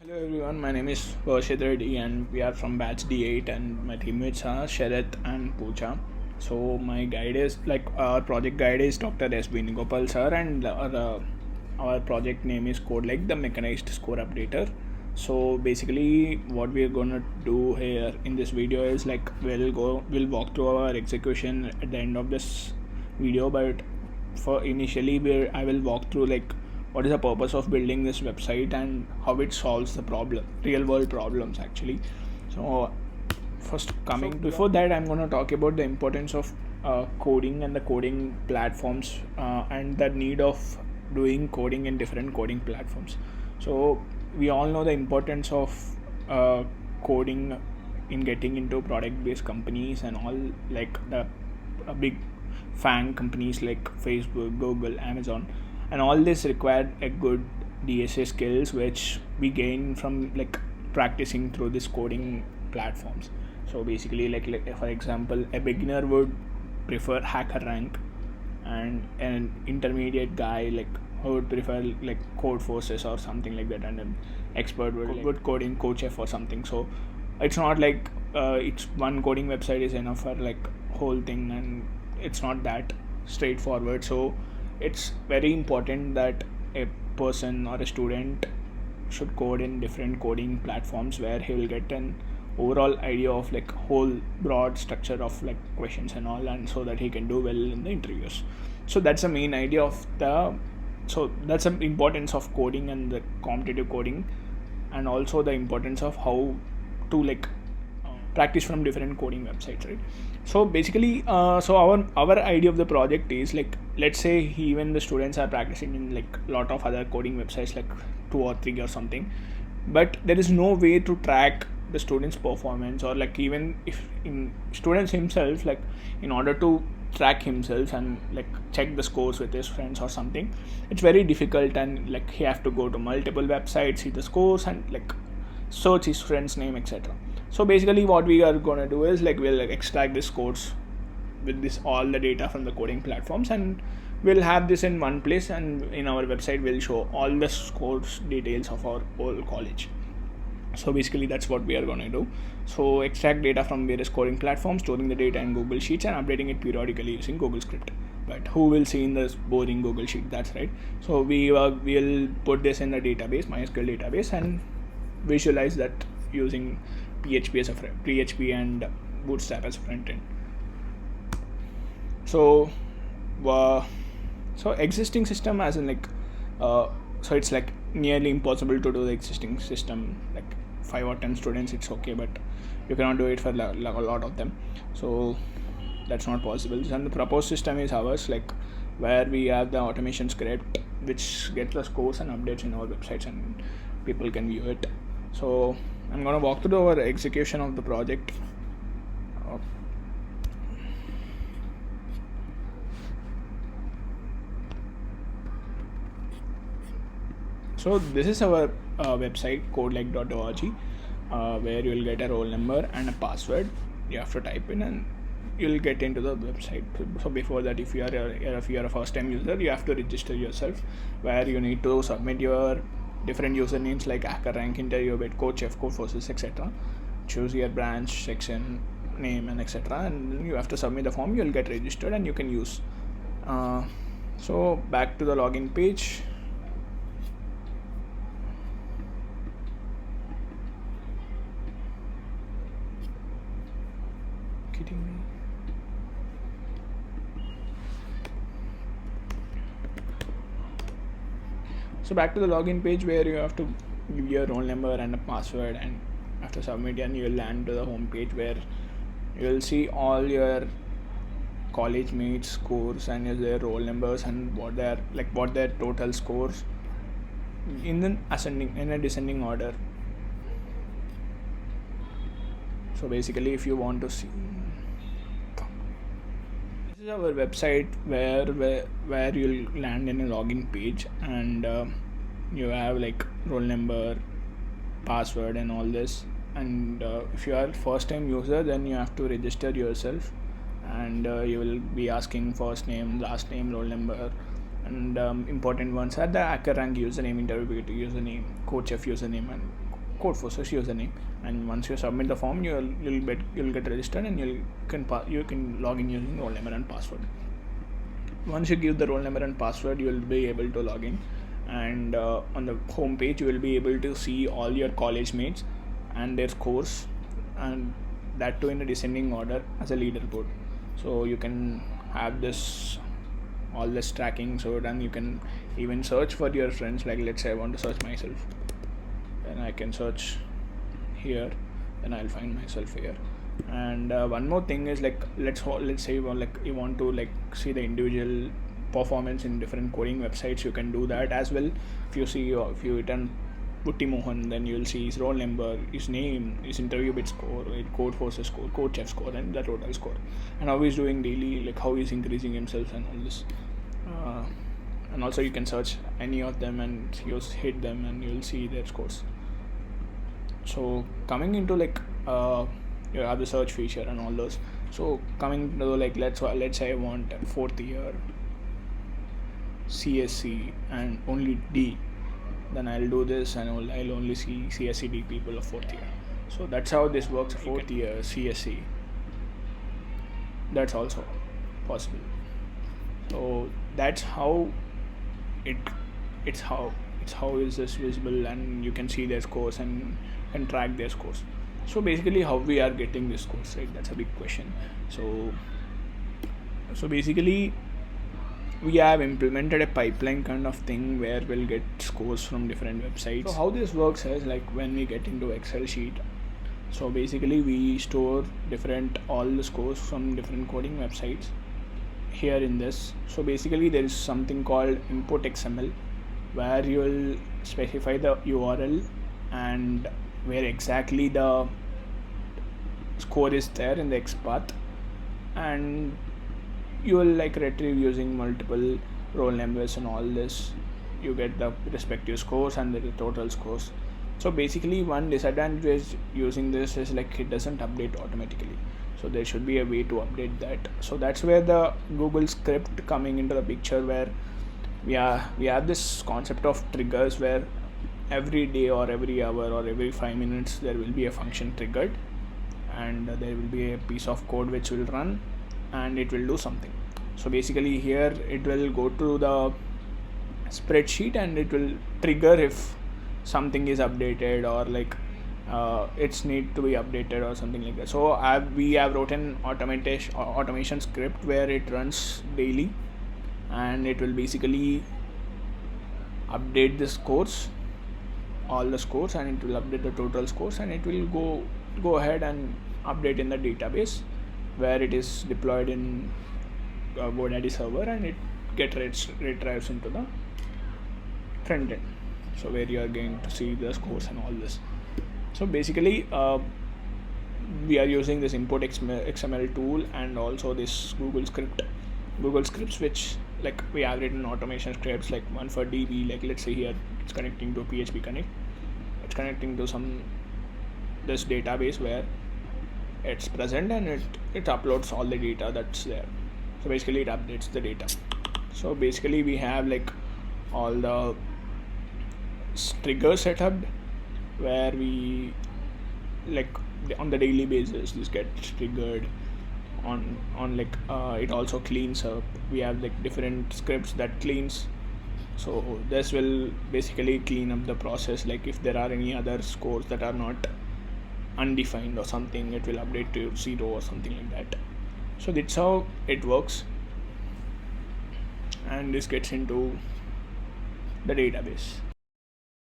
Hello everyone, my name is Varshid Reddy and we are from batch D8 and my teammates are Sharath and Pooja. So my guide is our project guide is Dr. S. B. Nigopal sir and our project name is Code like the mechanized score updater. So basically what we are gonna do here in this video is we'll walk through our execution at the end of this video, but for initially where I will walk through what is the purpose of building this website and how it solves the problem, real world problems actually. So first coming before that, I'm going to talk about the importance of coding and the coding platforms and the need of doing coding in different coding platforms. So we all know the importance of coding in getting into product based companies and all, like the big FANG companies like Facebook, Google, Amazon, and all this required a good DSA skills which we gain from practicing through this coding platforms. So basically, like for example, a beginner would prefer HackerRank, and an intermediate guy who would prefer Code Forces or something like that, and an expert would code in CodeChef or something. So it's not it's one coding website is enough for whole thing, and it's not that straightforward. So it's very important that a person or a student should code in different coding platforms where he will get an overall idea of whole broad structure of questions and all, and so that he can do well in the interviews. So that's the main idea of that's the importance of coding and the competitive coding, and also the importance of how to practice from different coding websites, right? So basically so our idea of the project is let's say even the students are practicing in lot of other coding websites, like 2 or 3 or something, but there is no way to track the students performance, or even if in students himself, in order to track himself and check the scores with his friends or something, it's very difficult, and he have to go to multiple websites, see the scores, and search his friend's name, etc. So basically what we are going to do is we'll extract this codes with this all the data from the coding platforms, and we'll have this in one place, and in our website we'll show all the scores details of our whole college. So basically that's what we are going to do. So extract data from various coding platforms, storing the data in Google Sheets and updating it periodically using Google Script. But who will see in this boring Google Sheet? That's right. So we'll put this in the database, MySQL database, and visualize that using PHP as a PHP and Bootstrap as a front end. So so existing system as in so it's nearly impossible to do the existing system 5 or 10 students, it's okay, but you cannot do it for a lot of them. So that's not possible. And the proposed system is ours, where we have the automation script which gets the scores and updates in our websites, and people can view it. So I'm going to walk through our execution of the project. So this is our website, codelike.org, where you will get a roll number and a password. You have to type in and you'll get into the website. So before that, if you are a first time user, you have to register yourself, where you need to submit your different usernames like HackerRank, InterviewBit, CodeChef, Codeforces, etc. Choose your branch, section, name, and etc. And then you have to submit the form. You'll get registered and you can use. So back to the login page. Kidding me? So back to the login page, where you have to give your roll number and a password, and after submitting, and you will land to the home page where you will see all your college mates scores and their roll numbers and what their total scores in a descending order. So basically, if you want to see, this is our website where you'll land in a login page, and you have roll number, password, and all this. And if you are first time user, then you have to register yourself, and you will be asking first name, last name, roll number, and important ones are the HackerRank username, InterviewBit username, CodeChef username, and Codeforce's username, and once you submit the form, you'll get registered, and you can log in using roll number and password. Once you give the roll number and password, you will be able to log in, and on the home page you will be able to see all your college mates and their scores, and that too in a descending order as a leaderboard. So you can have all this tracking, so then you can even search for your friends. Like, let's say I want to search myself, then I can search here, then I'll find myself here. And one more thing is, like, let's say you want to like see the individual performance in different coding websites. You can do that as well. If you hit on Butti Mohan, then you'll see his roll number, his name, his interview bit score, Codeforce score, Codechef score, and the total score, and how he's doing daily, like how he's increasing himself and all this. And also you can search any of them and use hit them, and you'll see their scores. So coming into like you have the search feature and all those. So coming to like, let's say I want 4th year CSC and only D, then I'll do this, and I'll only see CSC D people of 4th year. So that's how this works. 4th year CSC, that's also possible. So that's how it's how is this visible, and you can see their scores and track their scores. So basically, how we are getting this scores, right? That's a big question. So basically, we have implemented a pipeline kind of thing where we'll get scores from different websites. So how this works is, like, when we get into Excel sheet, so basically we store all the scores from different coding websites here in this. So basically there is something called import XML, where you will specify the URL and where exactly the score is there in the XPath, and you will like retrieve using multiple roll numbers and all this. You get the respective scores and the total scores. So basically, one disadvantage using this is, like, it doesn't update automatically. So there should be a way to update that. So that's where the Google script coming into the picture, where we have this concept of triggers, where every day or every hour or every 5 minutes there will be a function triggered, and there will be a piece of code which will run, and it will do something. So basically here it will go to the spreadsheet, and it will trigger if something is updated, or like it's need to be updated or something like that. So we have written automation script where it runs daily, and it will basically update the scores, all the scores, and it will update the total scores, and it will go ahead and update in the database where it is deployed in GoDaddy server, and it retrieves into the front end, so where you are going to see the scores and all this. So basically we are using this import XML tool, and also this Google scripts, which, like, we have written automation scripts, like one for DB, like let's say here it's connecting to PHP Connect, it's connecting to this database where it's present, and it uploads all the data that's there. So basically it updates the data. So basically we have like all the triggers set up, where we, like, on the daily basis this gets triggered on like it also cleans up. We have like different scripts that cleans, so this will basically clean up the process. Like, if there are any other scores that are not undefined or something, it will update to 0 or something like that. So that's how it works, and this gets into the database.